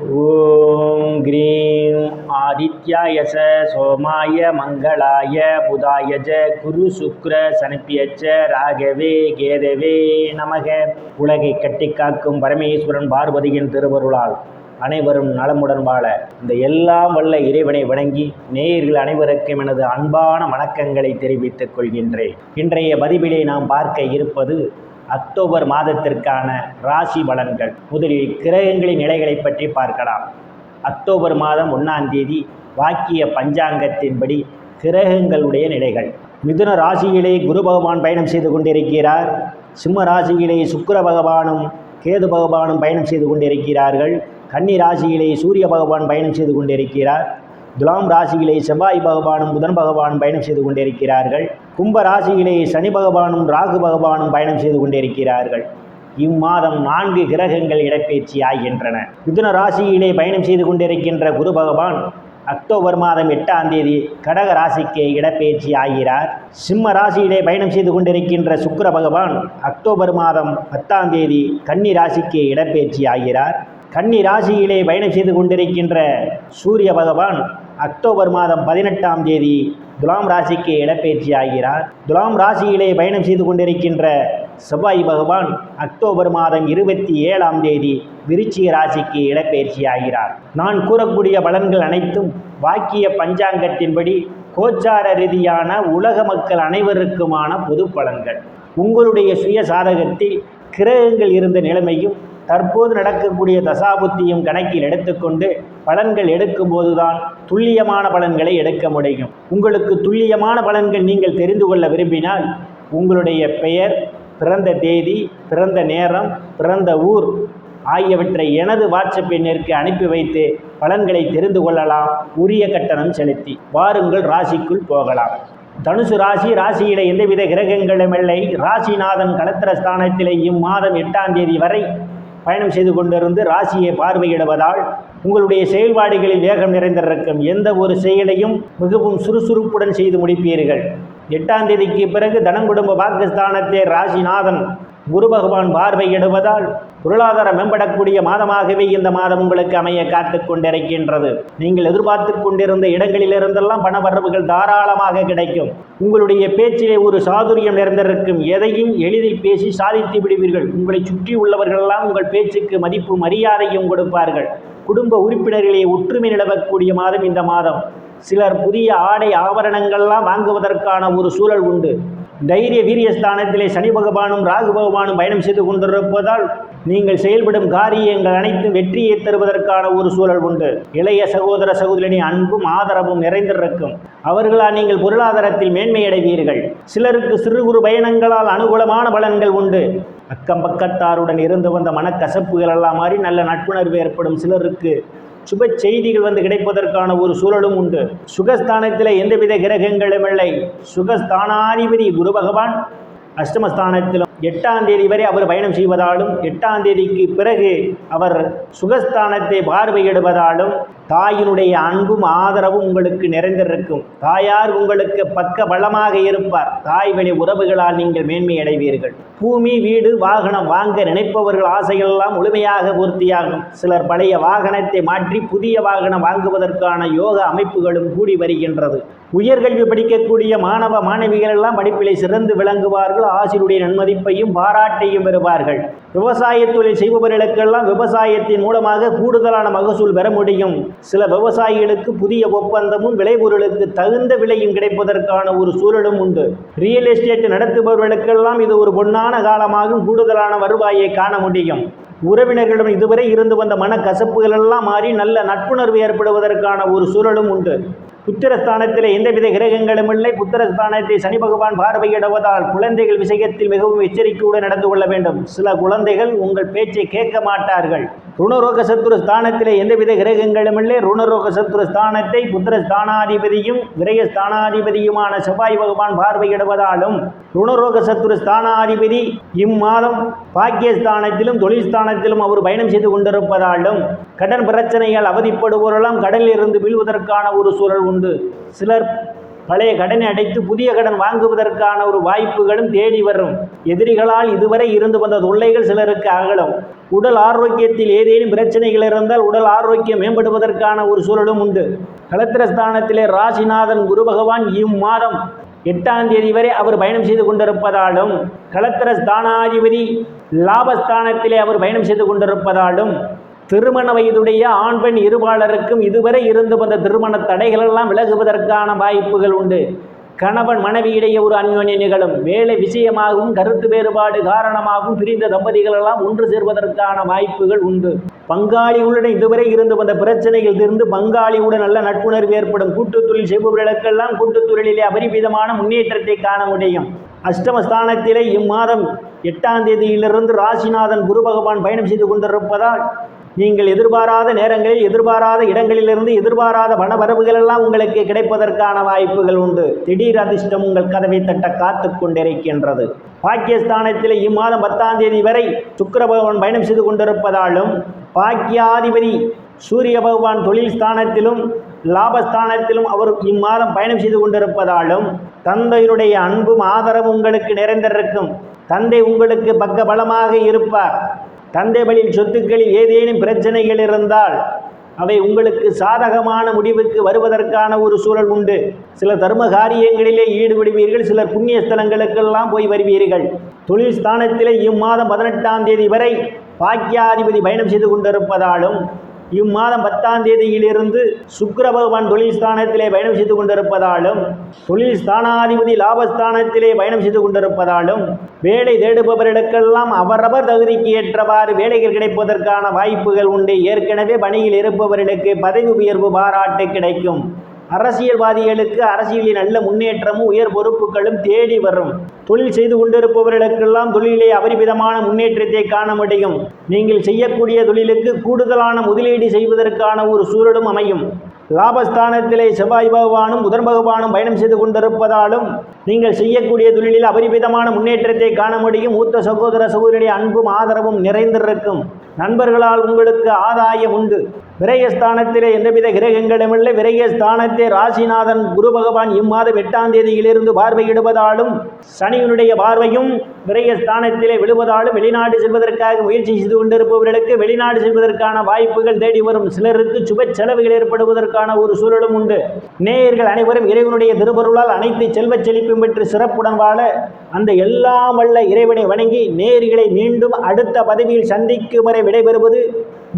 ஓம் cream ஆதித்யாய சோமாய மங்களாய புதாயஜ குரு சுக்ர சனிப்பியச்ச ராகவே கேதவே நமக. உலகை கட்டி காக்கும் பரமேஸ்வரன் பார்வதியின் திருவருளால் அனைவரும் நலமுடன் வாழ இந்த எல்லாம் வல்ல இறைவனை வணங்கி நேயர்கள் அனைவருக்கும் எனது அன்பான வணக்கங்களை தெரிவித்துக் கொள்கின்றேன். இன்றைய பதிவிலே நாம் பார்க்க இருப்பது அக்டோபர் மாதத்திற்கான ராசி பலன்கள். முதலில் கிரகங்களின் நிலைகளை பற்றி பார்க்கலாம். அக்டோபர் மாதம் 1ஆம் தேதி வாக்கிய பஞ்சாங்கத்தின்படி கிரகங்களுடைய நிலைகள். மிதுன ராசியிலே குரு பகவான் பயணம் செய்து கொண்டிருக்கிறார். சிம்ம ராசியிலே சுக்கிர பகவானும் கேது பகவானும் பயணம் செய்து கொண்டிருக்கிறார்கள். கன்னி ராசியிலே சூரிய பகவான் பயணம் செய்து கொண்டிருக்கிறார். துலாம் ராசியிலே செவ்வாய் பகவானும் புதன் பகவானும் பயணம் செய்து கொண்டிருக்கிறார்கள். கும்ப ராசியிலே சனி பகவானும் ராகு பகவானும் பயணம் செய்து கொண்டிருக்கிறார்கள். இம்மாதம் 4 கிரகங்கள் இடப்பெயர்ச்சி ஆகின்றன. மிதுன ராசியிலே பயணம் செய்து கொண்டிருக்கின்ற குரு பகவான் அக்டோபர் மாதம் 8ஆம் தேதி கடக ராசிக்கு இடப்பெயர்ச்சி ஆகிறார். சிம்ம ராசியிலே பயணம் செய்து கொண்டிருக்கின்ற சுக்கிர பகவான் அக்டோபர் மாதம் 10ஆம் தேதி கன்னி ராசிக்கு இடப்பெயர்ச்சி ஆகிறார். கன்னி ராசியிலே பயணம் செய்து கொண்டிருக்கின்ற சூரிய பகவான் அக்டோபர் மாதம் 18ஆம் தேதி துலாம் ராசிக்கு இடப்பெயர்ச்சி ஆகிறார். துலாம் ராசியிலே பயணம் செய்து கொண்டிருக்கின்ற செவ்வாய் பகவான் அக்டோபர் மாதம் 27ஆம் தேதி விருச்சிக ராசிக்கு இடப்பெயர்ச்சி ஆகிறார். நான் கூறக்கூடிய பலன்கள் அனைத்தும் வாக்கிய பஞ்சாங்கத்தின்படி கோச்சார ரீதியான உலக மக்கள் அனைவருக்குமான பொது பலன்கள். உங்களுடைய சுய சாதகத்தில் கிரகங்கள் இருந்த நிலைமையும் தற்போது நடக்கக்கூடிய தசாபுத்தியும் கணக்கில் எடுத்துக்கொண்டு பலன்கள் எடுக்கும்போதுதான் துல்லியமான பலன்களை எடுக்க முடியும். உங்களுக்கு துல்லியமான பலன்கள் நீங்கள் தெரிந்து கொள்ள விரும்பினால் உங்களுடைய பெயர், பிறந்த தேதி, பிறந்த நேரம், பிறந்த ஊர் ஆகியவற்றை எனது வாட்ஸ்அப் எண்ணிற்கு அனுப்பி வைத்து பலன்களை தெரிந்து கொள்ளலாம். உரிய கட்டணம் செலுத்தி வாருங்கள், ராசிக்குள் போகலாம். தனுசு ராசி. ராசியிலே எந்தவித கிரகங்களும் இல்லை. ராசிநாதன் களத்திரஸ்தானத்திலே இம்மாதம் 8ஆம் தேதி வரை பயணம் செய்து கொண்டிருந்து ராசியை பார்வையிடுவதால் உங்களுடைய செயல்பாடுகளில் வேகம் நிறைந்திருக்கும். எந்த ஒரு செயலையும் மிகவும் சுறுசுறுப்புடன் செய்து முடிப்பீர்கள். 8ஆம் தேதிக்கு பிறகு தனம் குடும்ப பாக்கியஸ்தானத்தை ராசிநாதன் குரு பகவான் பார்வையிடுவதால் பொருளாதாரம் மேம்படக்கூடிய மாதமாகவே இந்த மாதம் உங்களுக்கு அமைய காத்து கொண்டிருக்கின்றது. நீங்கள் எதிர்பார்த்து கொண்டிருந்த இடங்களிலிருந்தெல்லாம் பண வரவுகள் தாராளமாக கிடைக்கும். உங்களுடைய பேச்சிலே ஒரு சாதுரியம் நிறைந்திருக்கும். எதையும் எளிதில் பேசி சாதித்து விடுவீர்கள். உங்களை சுற்றி உள்ளவர்களெல்லாம் உங்கள் பேச்சுக்கு மதிப்பு மரியாதையும் கொடுப்பார்கள். குடும்ப உறுப்பினர்களே ஒற்றுமை நிலவக்கூடிய மாதம் இந்த மாதம். சிலர் புதிய ஆடை ஆபரணங்கள்லாம் வாங்குவதற்கான ஒரு சூழல் உண்டு. தைரிய வீரியஸ்தானத்திலே சனி பகவானும் ராகு பகவானும் பயணம் செய்து கொண்டிருப்பதால் நீங்கள் செயல்படும் காரியங்கள் அனைத்தும் வெற்றியை தருவதற்கான ஒரு சூழல் உண்டு. இளைய சகோதர சகோதரின் அன்பும் ஆதரவும் நிறைந்திருக்கும். அவர்களால் நீங்கள் பொருளாதாரத்தில் மேன்மையடைவீர்கள். சிலருக்கு சிறு குறு பயணங்களால் அனுகூலமான பலன்கள் உண்டு. அக்கம் பக்கத்தாருடன் இருந்து வந்த மனக்கசப்புகள் எல்லாம் மாறி நல்ல நட்புணர்வு ஏற்படும். சிலருக்கு சுப செய்திகள் கிடைப்பதற்கான ஒரு சூழலும் உண்டு. சுகஸ்தானத்தில் எந்தவித கிரகங்களும் இல்லை. சுகஸ்தானாதிபதி குரு பகவான் அஷ்டமஸ்தானத்திலும் 8ஆம் தேதி வரை அவர் பயணம் செய்வதாலும் 8ஆம் தேதிக்கு பிறகு அவர் சுகஸ்தானத்தை பார்வையிடுவதாலும் தாயினுடைய அன்பும் ஆதரவும் உங்களுக்கு நிறைந்திருக்கும். தாயார் உங்களுக்கு பக்க பலமாக இருப்பார். தாய் வழி உறவுகளால் நீங்கள் மேன்மை அடைவீர்கள். பூமி, வீடு, வாகனம் வாங்க நினைப்பவர்கள் ஆசைகளெல்லாம் முழுமையாக பூர்த்தியாகும். சிலர் பழைய வாகனத்தை மாற்றி புதிய வாகனம் வாங்குவதற்கான யோக அமைப்புகளும் கூடி வருகின்றது. உயர்கல்வி படிக்கக்கூடிய மாணவ மாணவிகள் எல்லாம் படிப்பிலே சிறந்து விளங்குவார்கள். ஆசிரியருடைய நன்மதிப்பையும் பாராட்டையும் பெறுவார்கள். விவசாய தொழில் செய்பவர்களுக்கெல்லாம் விவசாயத்தின் மூலமாக கூடுதலான மகசூல் பெற முடியும். சில விவசாயிகளுக்கு புதிய ஒப்பந்தமும் விளைபொருளுக்கு தகுந்த விலையும் கிடைப்பதற்கான ஒரு சூழலும் உண்டு. ரியல் எஸ்டேட் நடத்துபவர்களுக்கெல்லாம் இது ஒரு பொன்னான காலமாகும். கூடுதலான வருவாயை காண முடியும். உறவினர்களிடம் இதுவரை இருந்து வந்த மனக்கசப்புகள் எல்லாம் மாறி நல்ல நட்புணர்வு ஏற்படுவதற்கான ஒரு சூழலும் உண்டு. புத்திரஸ்தானத்தில் எந்தவித கிரகங்களும் இல்லை. புத்திரஸ்தானத்தை சனி பகவான் பார்வையிடுவதால் குழந்தைகள் விஷயத்தில் மிகவும் எச்சரிக்கையுடன் நடந்து கொள்ள வேண்டும். சில குழந்தைகள் உங்கள் பேச்சை கேட்க மாட்டார்கள். ருணரோக சத்துரு ஸ்தானத்திலே எந்தவித கிரகங்களும் இல்லை. ருணரோக சத்துரு ஸ்தானத்தை புத்திரஸ்தானாதிபதியும் விரயஸ்தானாதிபதியுமான செவ்வாய் பகவான் பார்வையிடுவதாலும் ருணரோக சத்துரு ஸ்தானாதிபதி இம்மாதம் பாக்கியஸ்தானத்திலும் தொழில் ஸ்தானத்திலும் அவர் பயணம் செய்து கொண்டிருப்பதாலும் கடன் பிரச்சனையால் அவதிப்படுவோரெல்லாம் கடலில் இருந்து வீழ்வதற்கான ஒரு சூழல் உண்டு. சிலர் பழைய கடனை அடைத்து புதிய கடன் வாங்குவதற்கான ஒரு வாய்ப்புகளும் தேடி வரும். எதிரிகளால் இதுவரை இருந்து வந்த தொல்லைகள் சிலருக்கு அகலும். உடல் ஆரோக்கியத்தில் ஏதேனும் பிரச்சனைகள் இருந்தால் உடல் ஆரோக்கியம் மேம்படுவதற்கான ஒரு சூழலும் உண்டு. களத்திரஸ்தானத்திலே ராசிநாதன் குரு பகவான் இம்மாதம் 8ஆம் தேதி வரை அவர் பயணம் செய்து கொண்டிருப்பதாலும், களத்திரஸ்தானாதிபதி லாபஸ்தானத்திலே அவர் பயணம் செய்து கொண்டிருப்பதாலும், திருமண வயதுடைய ஆண் பெண் இருபாலருக்கும் இதுவரை இருந்து வந்த திருமண தடைகளெல்லாம் விலகுவதற்கான வாய்ப்புகள் உண்டு. கணவன் மனைவியிடையே ஒரு அந்யோன்யம் நிகழும். வேலை விஷயமாகவும் கருத்து வேறுபாடு காரணமாகவும் பிரிந்த தம்பதிகள் எல்லாம் ஒன்று சேர்வதற்கான வாய்ப்புகள் உண்டு. பங்காளிகளுடன் இதுவரை இருந்து வந்த பிரச்சனைகள் தீர்ந்து பங்காளியுடன் நல்ல நட்புணர்வு ஏற்படும். கூட்டுத் தொழில் செய்பவர்களுக்கெல்லாம் கூட்டுத் தொழிலிலே அபரிமிதமான முன்னேற்றத்தை காண முடியும். அஷ்டமஸ்தானத்திலே இம்மாதம் 8ஆம் தேதியிலிருந்து ராசிநாதன் குரு பகவான் பயணம் செய்து கொண்டிருப்பதால் நீங்கள் எதிர்பாராத நேரங்களில் எதிர்பாராத இடங்களிலிருந்து எதிர்பாராத பணவரவுகள் எல்லாம் உங்களுக்கு கிடைப்பதற்கான வாய்ப்புகள் உண்டு. திடீர் அதிர்ஷ்டம் உங்கள் கதவை தட்ட காத்து கொண்டிருக்கின்றது. பாக்கியஸ்தானத்தில் இம்மாதம் 10ஆம் தேதி வரை சுக்கிர பகவான் பயணம் செய்து கொண்டிருப்பதாலும், பாக்கியாதிபதி சூரிய பகவான் தொழில் ஸ்தானத்திலும் லாபஸ்தானத்திலும் அவர் இம்மாதம் பயணம் செய்து கொண்டிருப்பதாலும், தந்தையினுடைய அன்பும் ஆதரவும் உங்களுக்கு நிறைந்திருக்கும். தந்தை உங்களுக்கு பக்க பலமாக இருப்பார். தந்தை வழியில் சொத்துக்களில் ஏதேனும் பிரச்சனைகள் இருந்தால் அவை உங்களுக்கு சாதகமான முடிவுக்கு வருவதற்கான ஒரு சூழல் உண்டு. சில தர்ம காரியங்களிலே ஈடுபடுவீர்கள். சிலர் புண்ணிய ஸ்தலங்களுக்கெல்லாம் போய் வருவீர்கள். தொழில் ஸ்தானத்திலே இம்மாதம் 18ஆம் தேதி வரை பாக்கியாதிபதி பயணம் செய்து கொண்டிருப்பதாலும், இம்மாதம் 10ஆம் தேதியிலிருந்து சுக்கிர பகவான் தொழில் ஸ்தானத்திலே பயணம் செய்து கொண்டிருப்பதாலும், தொழில் ஸ்தானாதிபதி லாபஸ்தானத்திலே பயணம் செய்து கொண்டிருப்பதாலும், வேலை தேடுபவர்களுக்கெல்லாம் அவரவர் தகுதிக்கு ஏற்றவாறு வேலைகள் கிடைப்பதற்கான வாய்ப்புகள் உண்டு. ஏற்கனவே பணியில் இருப்பவர்களுக்கு பதவி உயர்வு பாராட்டு கிடைக்கும். அரசியல்வாதிகளுக்கு அரசியலில் நல்ல முன்னேற்றமும் உயர் பொறுப்புகளும் தேடி வரும். தொழில் செய்து கொண்டிருப்பவர்களுக்கெல்லாம் தொழிலே அபரிமிதமான முன்னேற்றத்தை காண முடியும். நீங்கள் செய்யக்கூடிய தொழிலுக்கு கூடுதலான முதலீடு செய்வதற்கான ஒரு சூழலும் அமையும். லாபஸ்தானத்திலே செவ்வாய் பகவானும் புதன் பகவானும் பயணம் செய்து கொண்டிருப்பதாலும் நீங்கள் செய்யக்கூடிய தொழிலில் அபரிமிதமான முன்னேற்றத்தை காண முடியும். மூத்த சகோதர சகோதரியுடைய அன்பும் ஆதரவும் நிறைந்திருக்கும். நண்பர்களால் உங்களுக்கு ஆதாயம் உண்டு. விரயஸ்தானத்திலே எந்தவித கிரகங்களுமில்லை. விரயஸ்தானத்தை ராசிநாதன் குரு பகவான் இம்மாதம் 8ஆம் தேதியிலிருந்து பார்வையிடுவதாலும், சனியினுடைய பார்வையும் விரயஸ்தானத்திலே விழுவதாலும் வெளிநாடு செல்வதற்காக முயற்சி செய்து கொண்டிருப்பவர்களுக்கு வெளிநாடு செல்வதற்கான வாய்ப்புகள் தேடி வரும். சிலருக்கு சுப செலவுகள் ஏற்படுவதற்கான ஒரு சூழலும் உண்டு. நேயர்கள் அனைவரும் இறைவனுடைய திருவருளால் அனைத்து செல்வச் செழிப்பும் பெற்று சிறப்புடன் வாழ அந்த எல்லாம் வல்ல இறைவனை வணங்கி நேயர்களை மீண்டும் அடுத்த பதவியில் சந்திக்கும் வரை விடைபெறுவது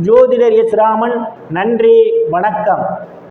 ஜோதிடர் எஸ். ராமன். நன்றி, வணக்கம்.